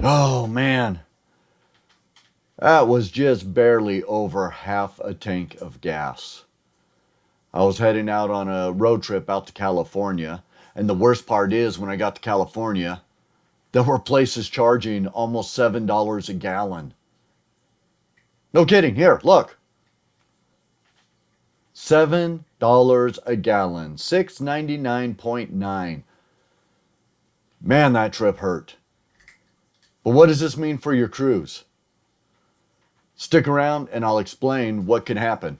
Oh man, that was just barely over half a tank of gas. I was heading out on a road trip out to California, and the worst part is when I got to California, there were places charging almost $7 a gallon. No kidding, here, look. $7 a gallon, 699.9. Man, that trip hurt. But what does this mean for your cruise? Stick around and I'll explain what can happen.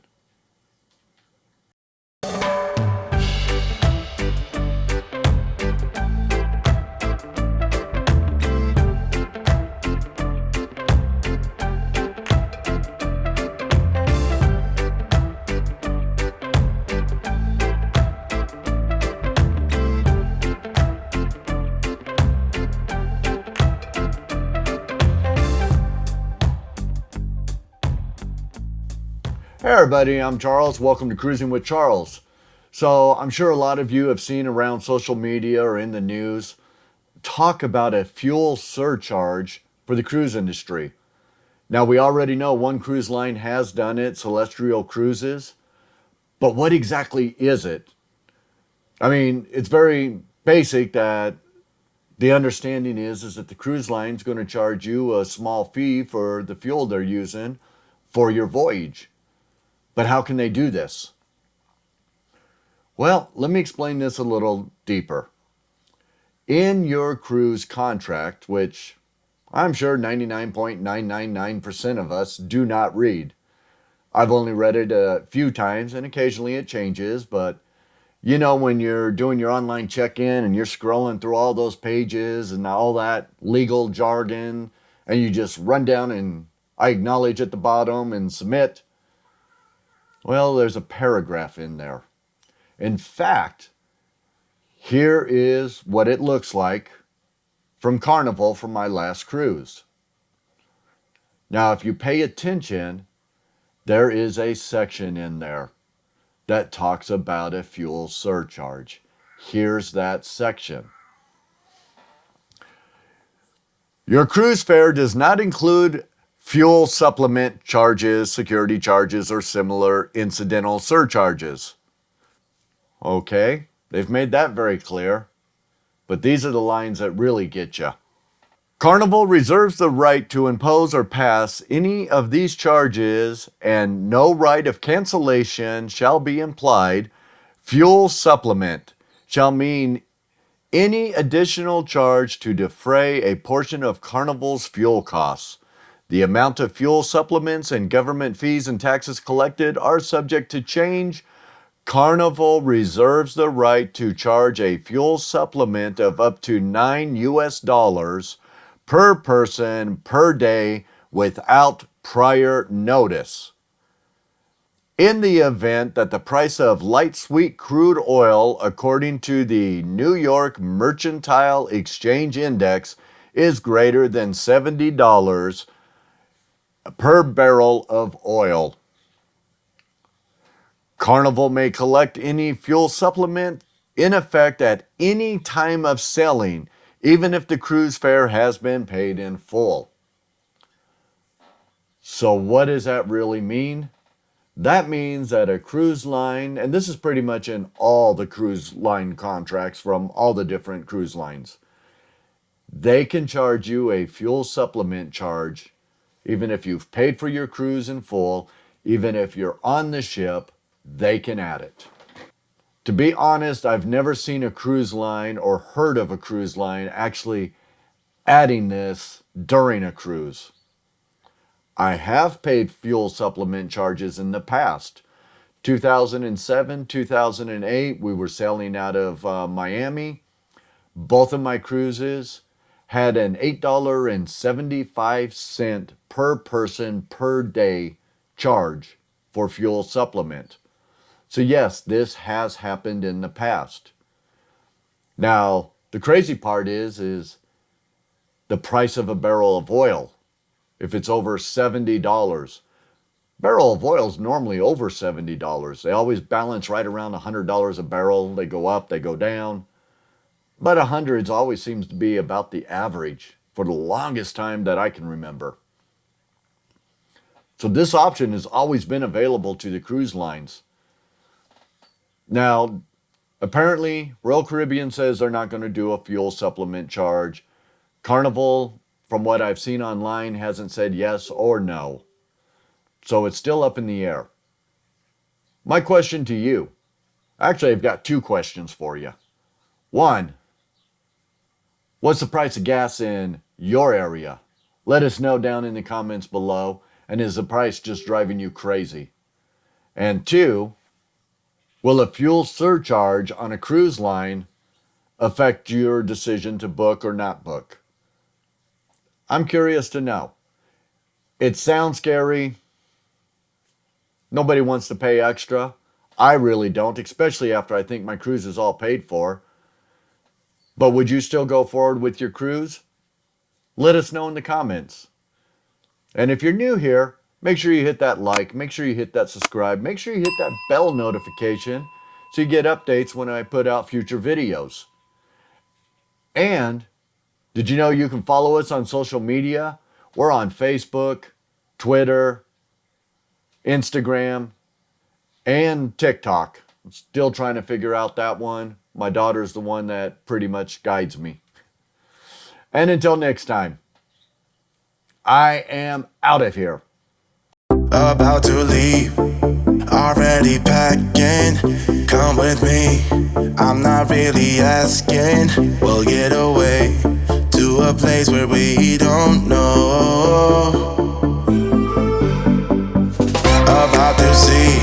Hey everybody, I'm Charles. Welcome to Cruising with Charles. So I'm sure a lot of you have seen around social media or in the news talk about a fuel surcharge for the cruise industry. Now we already know one cruise line has done it, Celestial Cruises, but what exactly is it? I mean, it's very basic that the understanding is that the cruise line's going to charge you a small fee for the fuel they're using for your voyage. But how can they do this? Well, let me explain this a little deeper. In your cruise contract, which I'm sure 99.999% of us do not read. I've only read it a few times and occasionally it changes, but you know, when you're doing your online check-in and you're scrolling through all those pages and all that legal jargon, and you just run down and I acknowledge at the bottom and submit, well, there's a paragraph in there. In fact, here is what it looks like from Carnival from my last cruise. Now, if you pay attention, there is a section in there that talks about a fuel surcharge. Here's that section. Your cruise fare does not include fuel supplement charges, security charges, or similar incidental surcharges. Okay, they've made that very clear, but these are the lines that really get you. Carnival reserves the right to impose or pass any of these charges, and no right of cancellation shall be implied. Fuel supplement shall mean any additional charge to defray a portion of Carnival's fuel costs. The amount of fuel supplements and government fees and taxes collected are subject to change. Carnival reserves the right to charge a fuel supplement of up to $9 per person per day without prior notice. In the event that the price of light sweet crude oil, according to the New York Mercantile Exchange Index, is greater than $70 per barrel of oil. Carnival may collect any fuel supplement in effect at any time of sailing, even if the cruise fare has been paid in full. So what does that really mean? That means that a cruise line, and this is pretty much in all the cruise line contracts from all the different cruise lines, they can charge you a fuel supplement charge even if you've paid for your cruise in full, even if you're on the ship, they can add it. To be honest, I've never seen a cruise line or heard of a cruise line actually adding this during a cruise. I have paid fuel supplement charges in the past. 2007, 2008, we were sailing out of Miami. Both of my cruises had an $8.75 per person per day charge for fuel supplement. So yes, this has happened in the past. Now, the crazy part is the price of a barrel of oil. If it's over $70, barrel of oil is normally over $70. They always balance right around $100 a barrel. They go up, they go down. But 100 always seems to be about the average for the longest time that I can remember. So this option has always been available to the cruise lines. Now, apparently, Royal Caribbean says they're not going to do a fuel supplement charge. Carnival, from what I've seen online, hasn't said yes or no. So it's still up in the air. My question to you, actually, I've got two questions for you. One, what's the price of gas in your area? Let us know down in the comments below. And is the price just driving you crazy? And two, will a fuel surcharge on a cruise line affect your decision to book or not book? I'm curious to know. It sounds scary. Nobody wants to pay extra. I really don't, especially after I think my cruise is all paid for. But would you still go forward with your cruise? Let us know in the comments. And if you're new here, make sure you hit that like, make sure you hit that subscribe, make sure you hit that bell notification so you get updates when I put out future videos. And did you know you can follow us on social media? We're on Facebook, Twitter, Instagram, and TikTok. I'm still trying to figure out that one. My daughter's the one that pretty much guides me. And until next time, I am out of here. About to leave, already packing. Come with me, I'm not really asking. We'll get away to a place where we don't know. About to see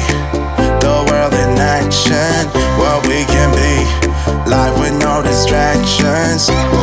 the world in action, what we can be, life with no distractions.